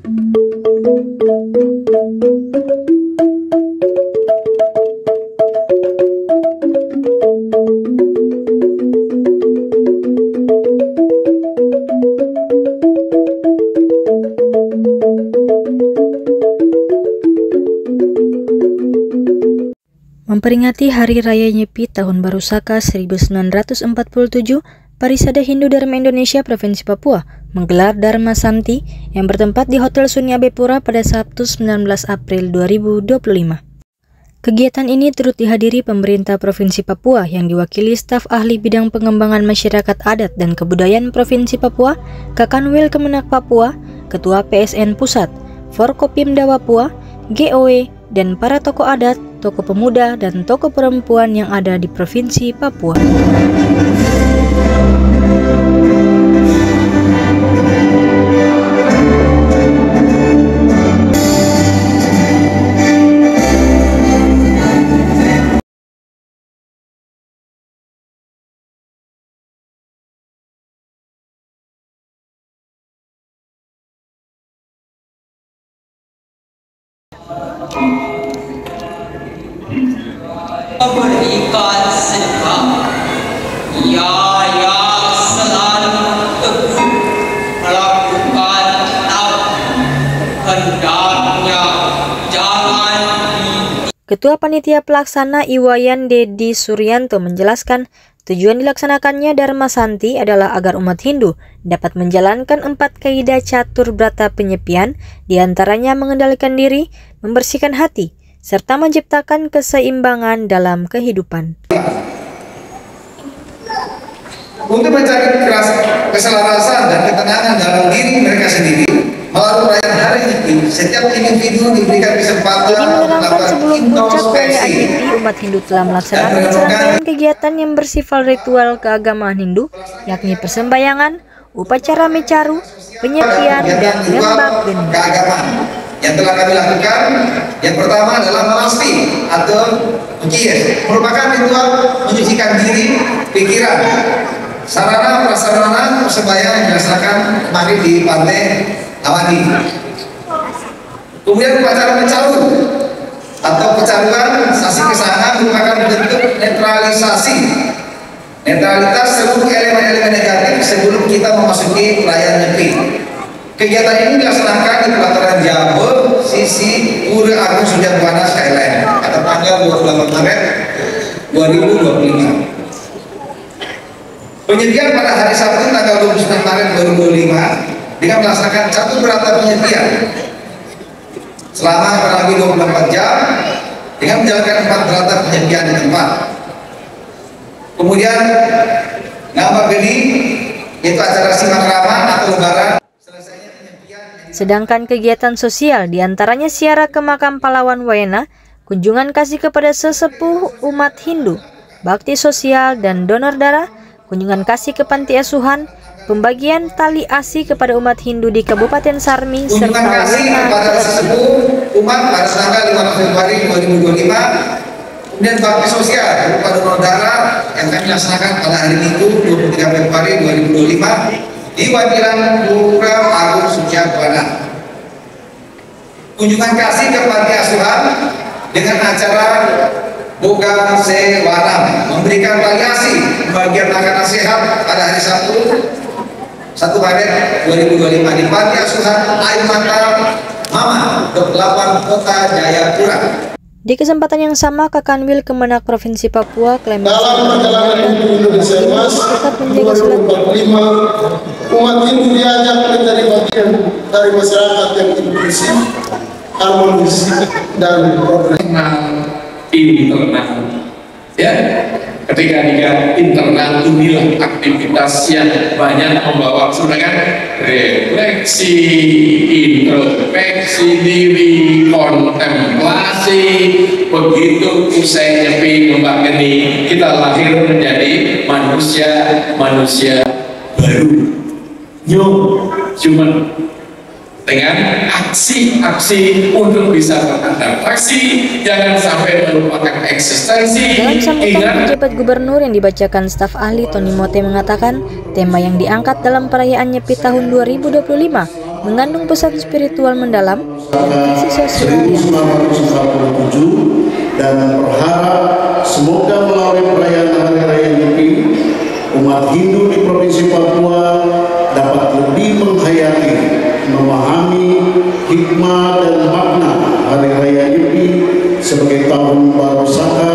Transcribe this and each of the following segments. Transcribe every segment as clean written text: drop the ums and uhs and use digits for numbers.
Memperingati Hari Raya Nyepi Tahun Baru Saka 1947, Parisada Hindu Dharma Indonesia Provinsi Papua menggelar Dharma Santi yang bertempat di Hotel Suni Abepura pada Sabtu 19 April 2025. Kegiatan ini turut dihadiri pemerintah Provinsi Papua yang diwakili staf ahli bidang pengembangan masyarakat adat dan kebudayaan Provinsi Papua, Kakanwil Kemenak Papua, Ketua PSN Pusat, Forkopimda Papua, GOW, dan para tokoh adat, tokoh pemuda, dan tokoh perempuan yang ada di Provinsi Papua. Berikan sedekah yang selalu teguh melakukan hendaknya jangan. Ketua Panitia Pelaksana Iwayan Dedi Suryanto menjelaskan tujuan dilaksanakannya Dharma Santi adalah agar umat Hindu dapat menjalankan 4 kaidah catur brata penyepian, diantaranya mengendalikan diri, membersihkan hati, serta menciptakan keseimbangan dalam kehidupan. Untuk mencari keselarasan dan ketenangan dalam diri mereka sendiri, melalui perayaan hari ini, setiap individu diberikan kesempatan Menerangkan sebelum puncak perayaan Nyepi, umat Hindu telah melaksanakan serangkaian kegiatan yang bersifat ritual keagamaan Hindu, yakni persembahyangan, upacara mecaru, penyepian, dan ngembak geni. Yang telah kami lakukan, yang pertama adalah melasti atau ujian, merupakan ritual menyucikan diri, pikiran, sarana prasarana persembahyangan yang dilaksanakan kemarin di Pantai Awadi. Kemudian upacara mecaru atau pecaruan sasi kesangan merupakan bentuk netralitas seluruh elemen-elemen negatif sebelum kita memasuki perayaan Nyepi. Kegiatan ini dilaksanakan di Pelataran Jambu, sisi Pura Agung Sujanwana Skyline pada tanggal 28 Maret 2025. Penyepian pada hari Sabtu tanggal 29 Maret 2025 dengan melaksanakan catur brata penyepian selama kurang lebih 24 jam dengan menjalankan 4 brata penyepian di tempat. Kemudian ngambak geni, yaitu acara simakrama atau lebaran. Sedangkan kegiatan sosial diantaranya ziarah ke makam pahlawan Waena, kunjungan kasih kepada sesepuh umat Hindu, bakti sosial dan donor darah, kunjungan kasih ke panti asuhan, pembagian tali asi kepada umat Hindu di Kabupaten Sarmi, serta kunjungan kasih kepada sesepuh umat pada tanggal 5 Februari 2025, kemudian bakti sosial berupa donor darah yang kami laksanakan pada hari Minggu 23 Februari 2025 di Wakilan Pura Agung Sujanwana. Kunjungan kasih ke panti asuhan dengan acara Boga Sewanam, memberikan tali asi bagian makanan sehat pada hari Sabtu 1 Maret 2025 di panti asuhan Air Mata Mama, 28 Kota Jayapura. Di kesempatan yang sama, Kakanwil Kemenak Provinsi Papua Clemens dalam perjalanan Indonesia Mas 2045, umat Hindu diajak menjadi bagian dari masyarakat yang inklusif, harmonis, dan internal. Ya, ketika internal inilah aktivitas yang banyak membawa sebenarnya refleksi, introspeksi diri, kontemplasi. Begitu usai Nyepi ngembak geni, kita lahir menjadi manusia baru. Cuman dengan aksi-aksi untuk bisa beradaptasi, jangan sampai melupakan eksistensi. Dalam sambutan pejabat gubernur yang dibacakan staf ahli, Tony Mote mengatakan tema yang diangkat dalam perayaan Nyepi tahun 2025 mengandung pesan spiritual mendalam dan visi sosial yang 1947, dan berharap semoga melalui perayaan Hari Raya Nyepi, umat Hindu di Provinsi Papua dapat lebih menghayati, memahami hikmah dan makna Hari Raya Nyepi sebagai tahun baru Saka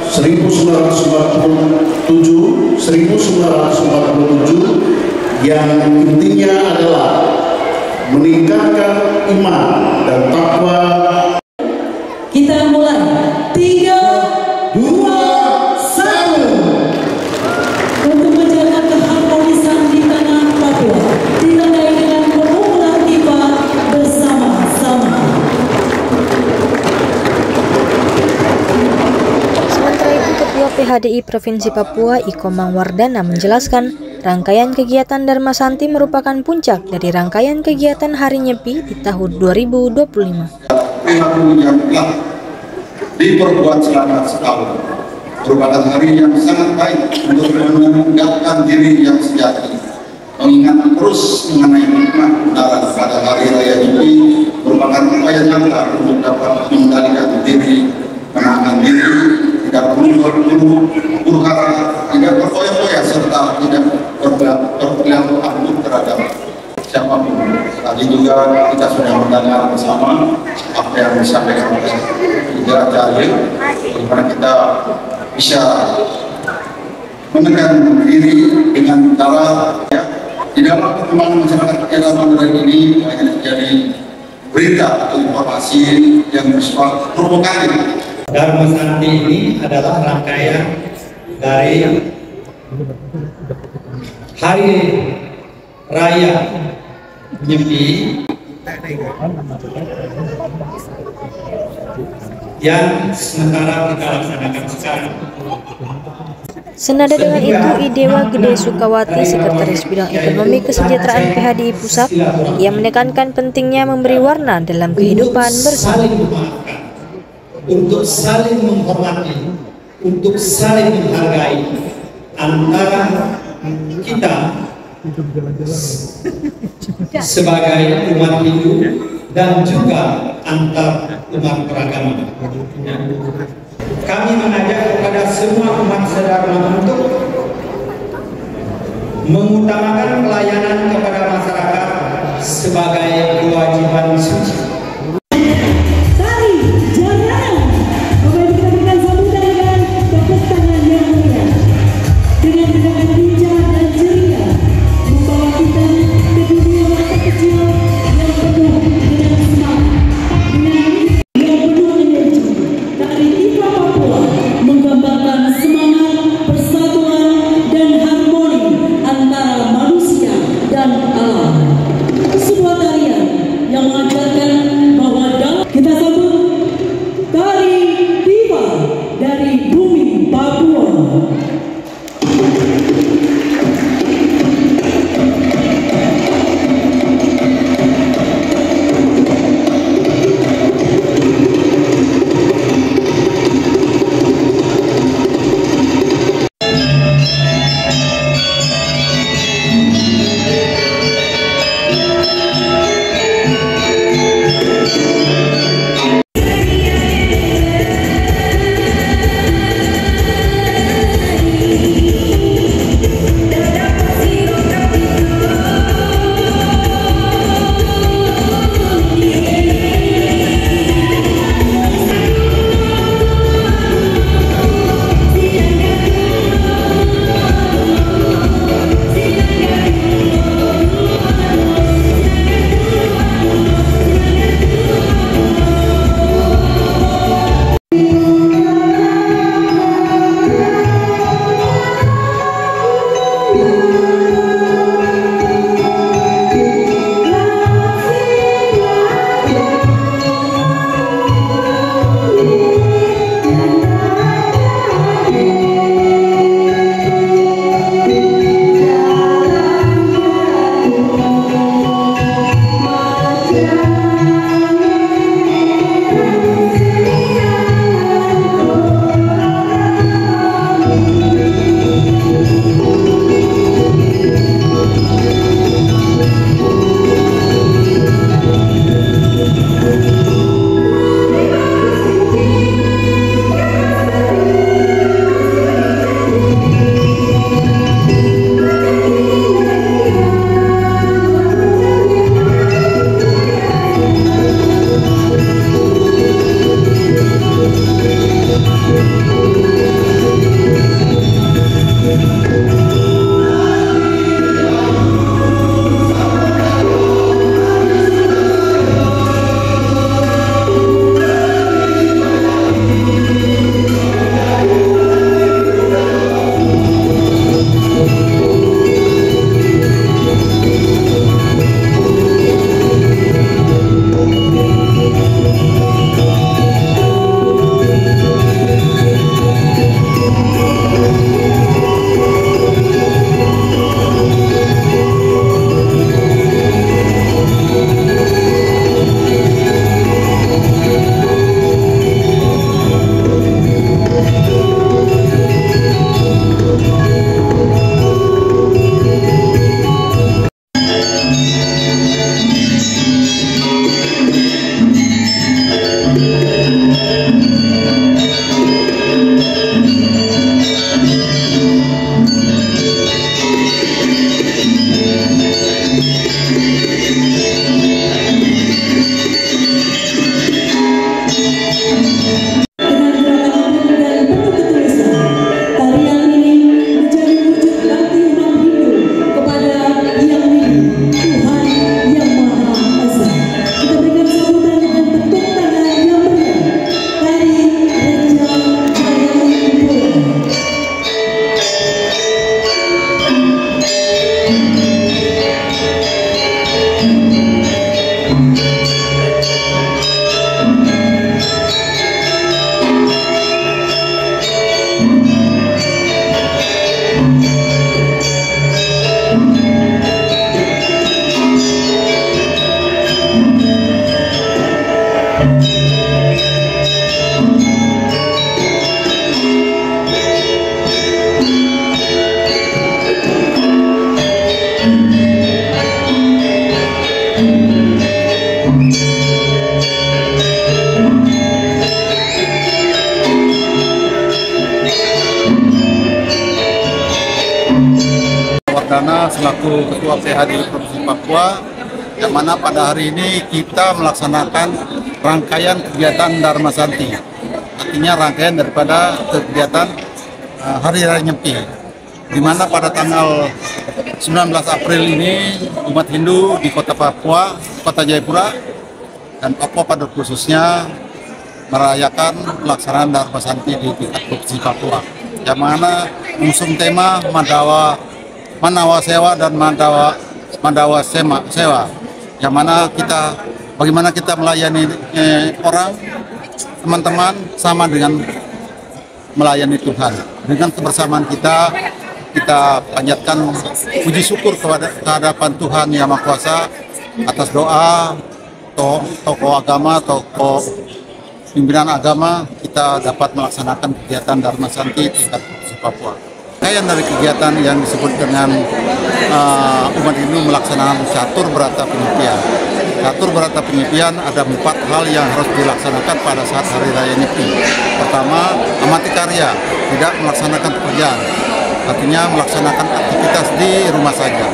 1947 yang intinya adalah meningkatkan iman dan takwa. Kita mulai 3, 2, 1 untuk menjaga keharmonisan di tanah Papua ditandai dengan perkumpulan tiba bersama-sama. Sementara itu, Ketua PHDI Provinsi Papua Iko Mangwardana menjelaskan rangkaian kegiatan Dharma Santi merupakan puncak dari rangkaian kegiatan Hari Nyepi di tahun 2025. Perilaku yang telah diperbuat selama setahun merupakan hari yang sangat baik untuk menegakkan diri yang sejati, mengingat terus mengenai hikmah dalam pada Hari Raya Nyepi merupakan upaya nyata untuk dapat mengendalikan diri, menahan diri, tidak berburu hara, tidak berfoya-foya, serta tidak berperilaku angkuh terhadap siapapun. Tadi juga kita sudah mendengar bersama apa yang disampaikan oleh Tiga Jalil, bagaimana kita bisa menekan diri dengan cara di dalam perkembangan masyarakat era modern ini banyak terjadi berita atau informasi yang bersifat provokatif. Dharma Santi ini adalah rangkaian dari Hari Raya Nyepi yang sementara kita laksanakan sekarang. Senada dengan itu, Idewa Gede Sukawati, Sekretaris Bidang Ekonomi Kesejahteraan PHDI Pusat, ia menekankan pentingnya memberi warna dalam kehidupan bersama. Untuk saling menghormati, untuk saling menghargai antara kita sebagai umat Hindu dan juga antar umat beragama. Kami mengajak kepada semua umat sedharma untuk mengutamakan pelayanan kepada masyarakat sebagai kewajiban suci. Sebuah tarian yang mengajarkan selaku Ketua PHD Provinsi Papua, yang mana pada hari ini kita melaksanakan rangkaian kegiatan Dharma Santi. Artinya rangkaian daripada kegiatan Hari Raya Nyepi, di mana pada tanggal 19 April ini umat Hindu di Kota Papua, Kota Jayapura, dan Papua pada khususnya merayakan pelaksanaan Dharma Santi di tingkat Provinsi Papua, yang mana mengusung tema Manawa Sewa dan Mandawa Sewa, yang mana bagaimana kita melayani orang, teman-teman, sama dengan melayani Tuhan. Dengan kebersamaan kita panjatkan puji syukur kepada kehadapan Tuhan Yang Maha Kuasa atas doa tokoh agama, tokoh pimpinan agama, kita dapat melaksanakan kegiatan Dharma Santi tingkat Provinsi Papua. Rangkaian dari kegiatan yang disebut dengan umat Hindu melaksanakan catur berata penyepian. Catur berata penyepian ada 4 hal yang harus dilaksanakan pada saat Hari Raya Nyepi. Pertama, amati karya, tidak melaksanakan pekerjaan. Artinya melaksanakan aktivitas di rumah saja.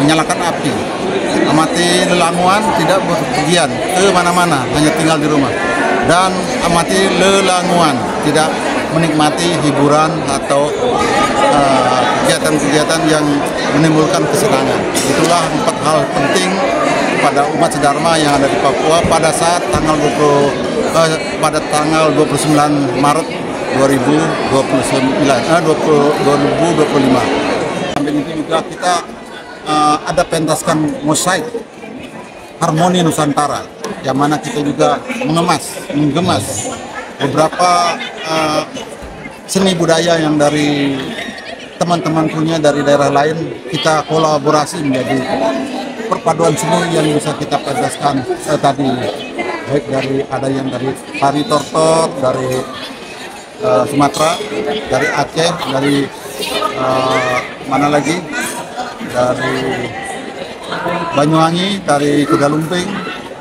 Menyalakan api. Amati lelanguan, tidak berpergian ke mana-mana, hanya tinggal di rumah. Dan amati lelanguan, tidak menikmati hiburan atau kegiatan-kegiatan yang menimbulkan kesenangan. Itulah 4 hal penting pada umat sedharma yang ada di Papua pada saat pada tanggal 29 Maret 2025. Sambil itu juga kita ada pentaskan mosaik harmoni Nusantara, yang mana kita juga menggemas beberapa seni budaya yang dari teman-teman punya dari daerah lain, kita kolaborasi menjadi perpaduan seni yang bisa kita pentaskan tadi, baik ada yang dari tari tortor dari Sumatera, dari Aceh, dari mana lagi, dari Banyuwangi, dari Kuda Lumping,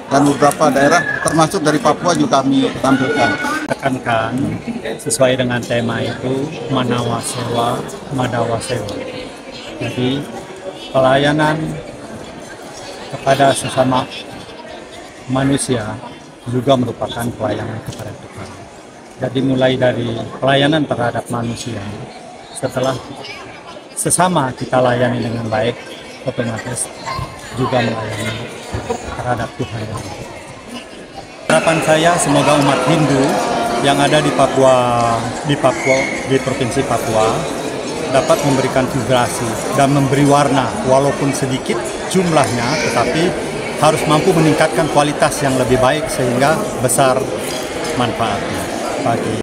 dan beberapa daerah termasuk dari Papua juga kami tampilkan. Tekankan sesuai dengan tema itu Manawa Sewa, Mandawa Sewa. Jadi pelayanan kepada sesama manusia juga merupakan pelayanan kepada Tuhan. Jadi mulai dari pelayanan terhadap manusia, setelah sesama kita layani dengan baik, otomatis juga melayani terhadap Tuhan. Harapan saya semoga umat Hindu yang ada di Provinsi Papua dapat memberikan vibrasi dan memberi warna, walaupun sedikit jumlahnya, tetapi harus mampu meningkatkan kualitas yang lebih baik sehingga besar manfaatnya bagi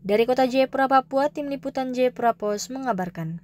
Dari Kota Jayapura, Papua, Tim Liputan Jayapura Pos mengabarkan.